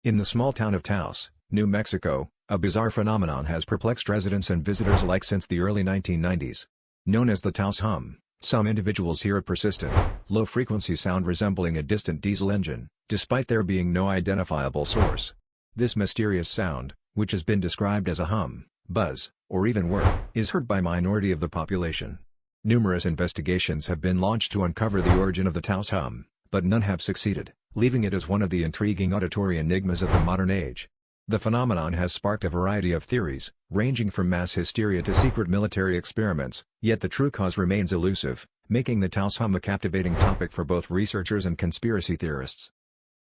In the small town of Taos, New Mexico, a bizarre phenomenon has perplexed residents and visitors alike since the early 1990s. Known as the Taos hum, some individuals hear a persistent, low-frequency sound resembling a distant diesel engine, despite there being no identifiable source. This mysterious sound, which has been described as a hum, buzz, or even whir, is heard by a minority of the population. Numerous investigations have been launched to uncover the origin of the Taos hum, but none have succeeded, leaving it as one of the intriguing auditory enigmas of the modern age. The phenomenon has sparked a variety of theories, ranging from mass hysteria to secret military experiments, yet the true cause remains elusive, making the Taos hum a captivating topic for both researchers and conspiracy theorists.